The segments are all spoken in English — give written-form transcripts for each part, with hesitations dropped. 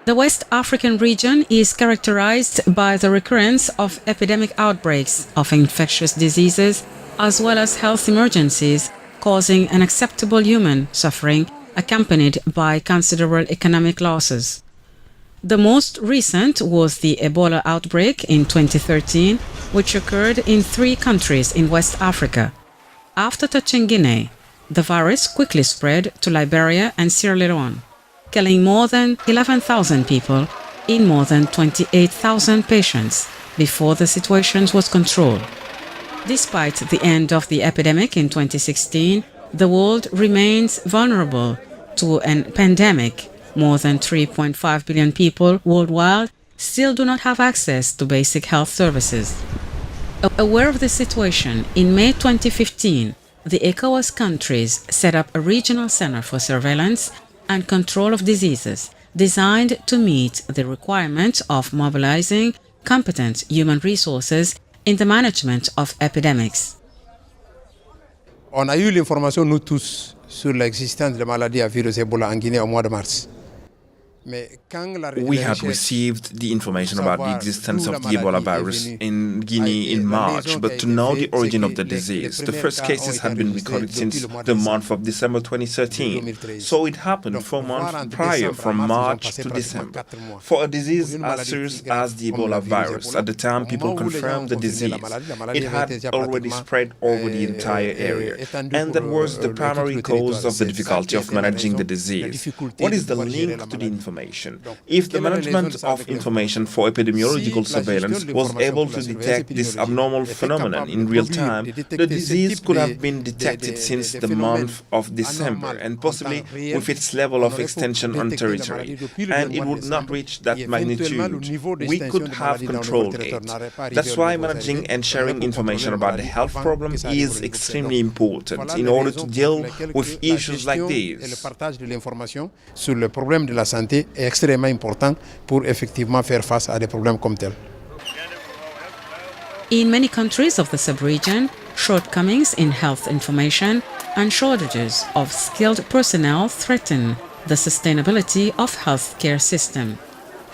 The West African region is characterized by the recurrence of epidemic outbreaks of infectious diseases as well as health emergencies causing unacceptable human suffering accompanied by considerable economic losses. The most recent was the Ebola outbreak in 2013, which occurred in 3 countries in West Africa. After touching Guinea, the virus quickly spread to Liberia and Sierra Leone, killing more than 11,000 people in more than 28,000 patients before the situation was controlled. Despite the end of the epidemic in 2016, the world remains vulnerable to a pandemic. More than 3.5 billion people worldwide still do not have access to basic health services. Aware of the situation, in May 2015, the ECOWAS countries set up a regional center for surveillance and control of diseases designed to meet the requirement of mobilizing competent human resources in the management of epidemics. On a eu l'information, nous tous, sur l'existence de la maladie à virus Ebola en Guinée au mois de mars. We had received the information about the existence of the Ebola virus in Guinea in March, but to know the origin of the disease, the first cases had been recorded since the month of December 2013. So it happened 4 months prior, from March to December. For a disease as serious as the Ebola virus, at the time people confirmed the disease, it had already spread over the entire area. And that was the primary cause of the difficulty of managing the disease. What is the link to the information? If the management of information for epidemiological surveillance was able to detect this abnormal phenomenon in real time, the disease could have been detected since the month of December and possibly with its level of extension on territory, and it would not reach that magnitude. We could have controlled it. That's why managing and sharing information about the health problem is extremely important in order to deal with issues like these. Est extrêmement important pour effectivement faire face à des problèmes comme tels. In many countries of the sub-region, shortcomings in health information and shortages of skilled personnel threaten the sustainability of healthcare system.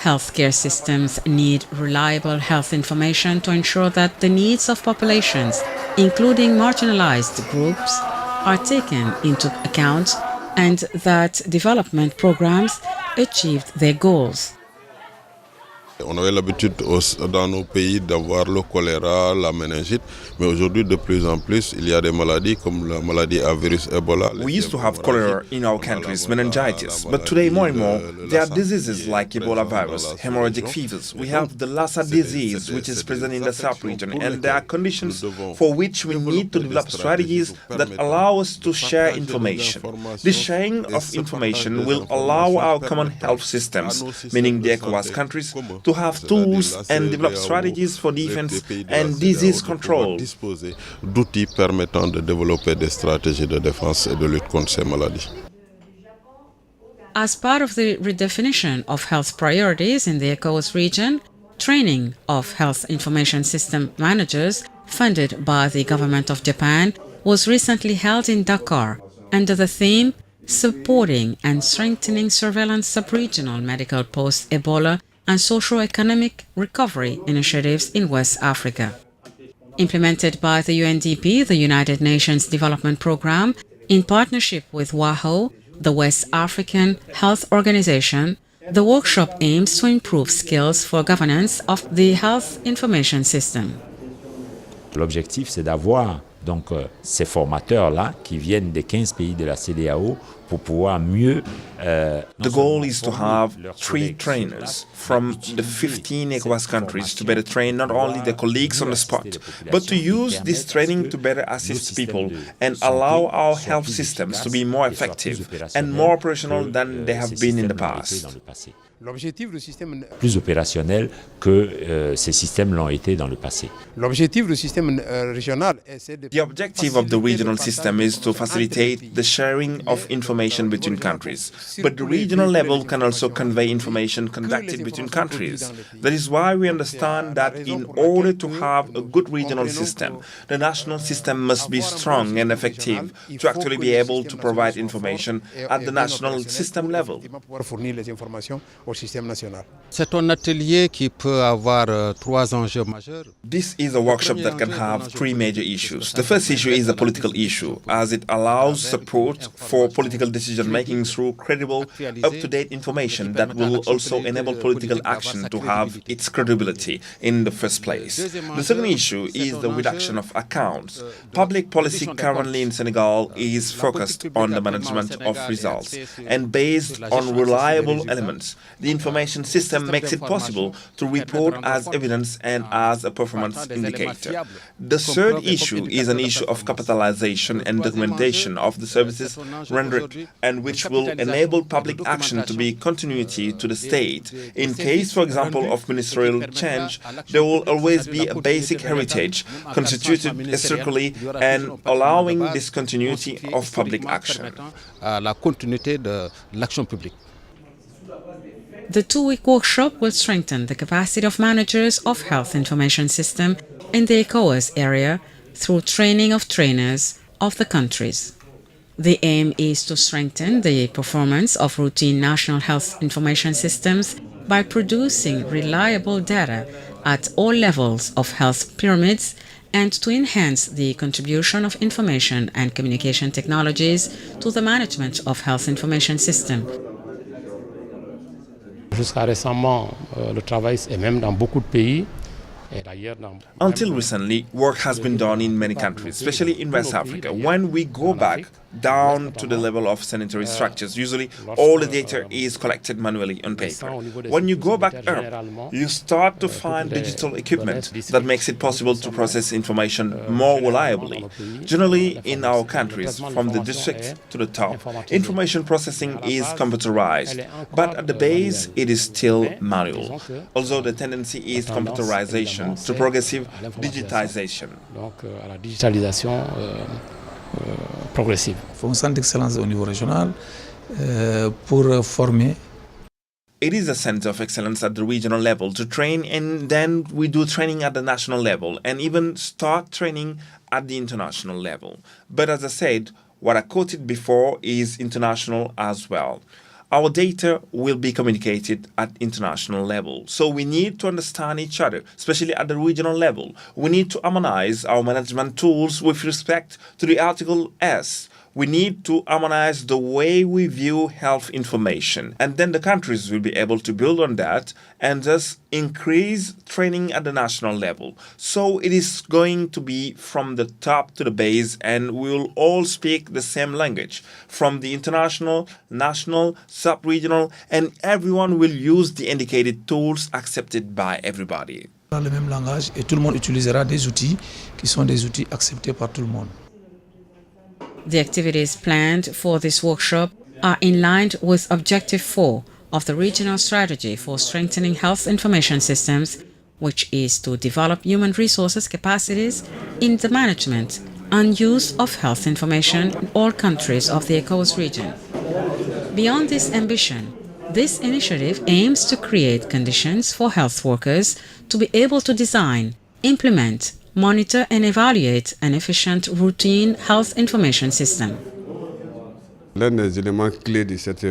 Healthcare systems need reliable health information to ensure that the needs of populations, including marginalized groups, are taken into account and that development programs achieved their goals. On avait l'habitude dans nos pays d'avoir le choléra, la méningite, mais aujourd'hui de plus en plus il y a des maladies comme la maladie à virus Ebola. We used to have cholera in our countries, meningitis, but today more and more there are diseases like Ebola virus, hemorrhagic fevers. We have the Lassa disease which is present in the South region, and there are conditions for which we need to develop strategies that allow us to share information. This sharing of information will allow our common health systems, meaning the ECOWAS countries, to have tools and develop strategies for defense and disease control. D'outils permettant de développer des stratégies de défense et de lutte contre ces maladies. As part of the redefinition of health priorities in the ECOWAS region, training of health information system managers funded by the government of Japan was recently held in Dakar under the theme Supporting and Strengthening Surveillance Sub-Regional Medical Post-Ebola and Socio-Economic Recovery Initiatives in West Africa. Implemented by the UNDP, the United Nations Development Programme, in partnership with WAHO, the West African Health Organization, the workshop aims to improve skills for governance of the health information system. L'objectif, c'est d'avoir donc ces formateurs-là qui viennent des 15 pays de la CEDEAO pour pouvoir mieux... The goal is to have 3 trainers from the 15 ECOWAS countries to better train not only the colleagues on the spot, but to use this training to better assist people and allow our health systems to be more effective and more operational than they have been in the past. Plus opérationnels que ces systèmes l'ont été dans le passé. The objective of the regional system is to facilitate the sharing of information between countries, but the regional level can also convey information conducted between countries. That is why we understand that in order to have a good regional system, the national system must be strong and effective to actually be able to provide information at the national system level. au système national. C'est un atelier qui peut avoir trois enjeux majeurs. This is a workshop that can have three major issues. The first issue is a political issue, as it allows support for political decision-making through credible, up-to-date information that will also enable political action to have its credibility in the first place. The second issue is the reduction of accounts. Public policy currently in Senegal is focused on the management of results, and based on reliable elements, the information system makes it possible to report as evidence and as a performance indicator. The third issue is an issue of capitalization and documentation of the services rendered, and which will enable public action to be continuity to the state. In case, for example, of ministerial change, there will always be a basic heritage constituted historically and allowing this continuity of public action. La continuité de l'action publique. The two-week workshop will strengthen the capacity of managers of health information system in the ECOWAS area through training of trainers of the countries. The aim is to strengthen the performance of routine national health information systems by producing reliable data at all levels of health pyramids and to enhance the contribution of information and communication technologies to the management of health information system. Jusqu'à récemment, le travail est même dans beaucoup de pays. Until recently, work has been done in many countries, especially in West Africa. When we go back down to the level of sanitary structures, usually all the data is collected manually on paper. When you go back up, you start to find digital equipment that makes it possible to process information more reliably. Generally, in our countries, from the district to the top, information processing is computerized, but at the base, it is still manual, although the tendency is computerization to progressive digitization. Donc, à la digitalisation progressive. Il faut un centre d'excellence au niveau régional pour former. It is a center of excellence at the regional level to train, and then we do training at the national level and even start training at the international level. But as I said, what I quoted before is international as well. Our data will be communicated at international level. So we need to understand each other, especially at the regional level. We need to harmonize our management tools with respect to the Article S. We need to harmonize the way we view health information. And then the countries will be able to build on that and thus increase training at the national level. So it is going to be from the top to the base, and we will all speak the same language. From the international, national, sub-regional, and everyone will use the indicated tools accepted by everybody. Le même langage et tout le monde utilisera des outils qui sont des outils acceptés par tout le monde. The activities planned for this workshop are in line with Objective 4 of the Regional Strategy for Strengthening Health Information Systems, which is to develop human resources capacities in the management and use of health information in all countries of the ECOWAS region. Beyond this ambition, this initiative aims to create conditions for health workers to be able to design, implement, monitor and evaluate an efficient routine health information system. L'un des éléments clés de cette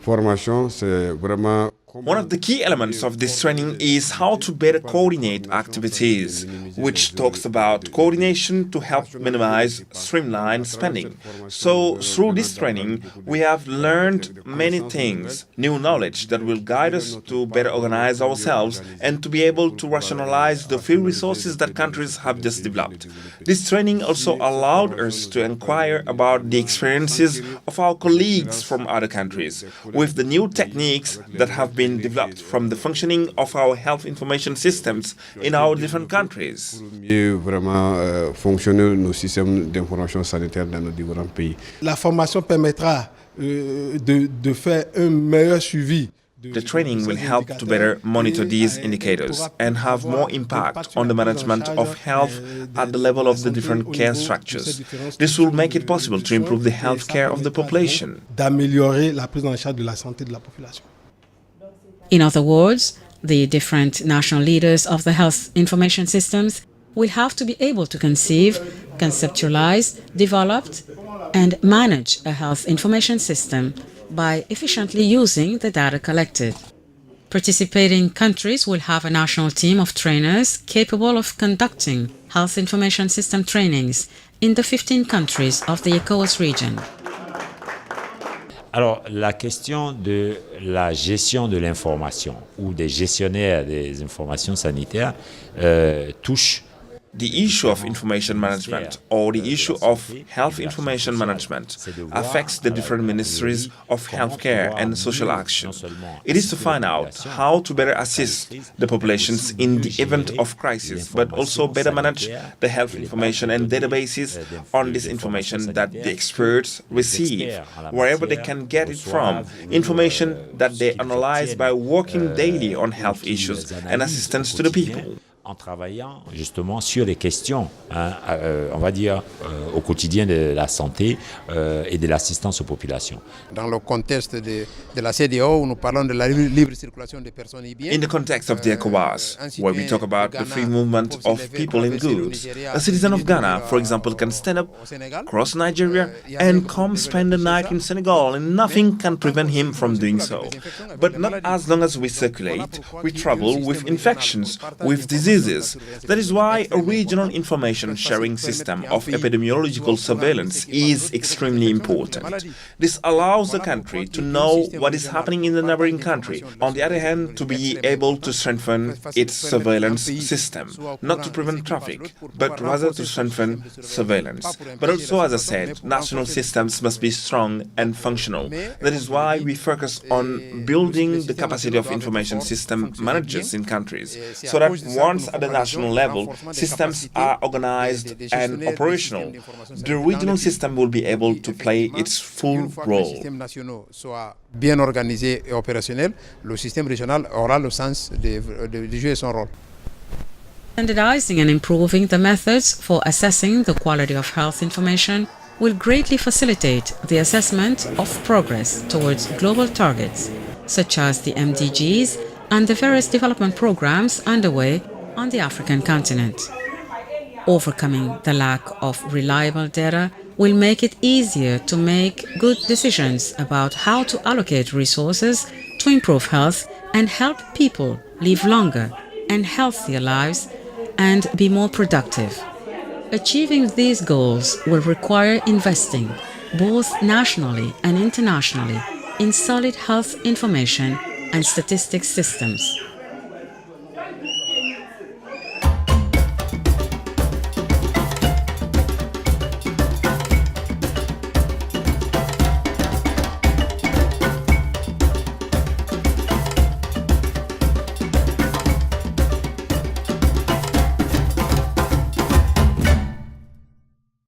formation, c'est vraiment One of the key elements of this training is how to better coordinate activities, which talks about coordination to help minimize, streamline spending. So, through this training, we have learned many things, new knowledge that will guide us to better organize ourselves and to be able to rationalize the few resources that countries have just developed. This training also allowed us to inquire about the experiences of our colleagues from other countries, with the new techniques that have been developed from the functioning of our health information systems in our different countries. vraiment fonctionner nos systèmes d'information sanitaire dans nos différents pays. La formation permettra de faire un meilleur suivi. The training will help to better monitor these indicators and have more impact on the management of health at the level of the different care structures. This will make it possible to improve the health care of the population. D'améliorer la prise en charge de la santé de la population. In other words, the different national leaders of the health information systems will have to be able to conceive, conceptualize, develop, and manage a health information system by efficiently using the data collected. Participating countries will have a national team of trainers capable of conducting health information system trainings in the 15 countries of the ECOWAS region. Alors, la question de la gestion de l'information ou des gestionnaires des informations sanitaires touche The issue of information management or the issue of health information management affects the different ministries of healthcare and social action. It is to find out how to better assist the populations in the event of crisis, but also better manage the health information and databases on this information that the experts receive, wherever they can get it from, information that they analyze by working daily on health issues and assistance to the people. En travaillant justement sur les questions, on va dire, au quotidien de la santé et de l'assistance aux populations. Dans le contexte de la CEDEAO, nous parlons de la libre circulation des personnes et biens. In the context of the ECOWAS, where we talk about the free movement of people and goods, a citizen of Ghana, for example, can stand up, cross Nigeria, and come spend the night in Senegal, and nothing can prevent him from doing so. But not as long as we circulate, we travel with infections, with diseases. That is why a regional information sharing system of epidemiological surveillance is extremely important. This allows the country to know what is happening in the neighboring country. On the other hand, to be able to strengthen its surveillance system, not to prevent traffic, but rather to strengthen surveillance. But also, as I said, national systems must be strong and functional. That is why we focus on building the capacity of information system managers in countries, so that once at the national level, systems are organized and operational, the regional system will be able to play its full role. Bien organisé et opérationnel, le système régional aura le sens de jouer son rôle. Standardizing and improving the methods for assessing the quality of health information will greatly facilitate the assessment of progress towards global targets, such as the MDGs and the various development programs underway on the African continent. Overcoming the lack of reliable data will make it easier to make good decisions about how to allocate resources to improve health and help people live longer and healthier lives and be more productive. Achieving these goals will require investing, both nationally and internationally, in solid health information and statistics systems.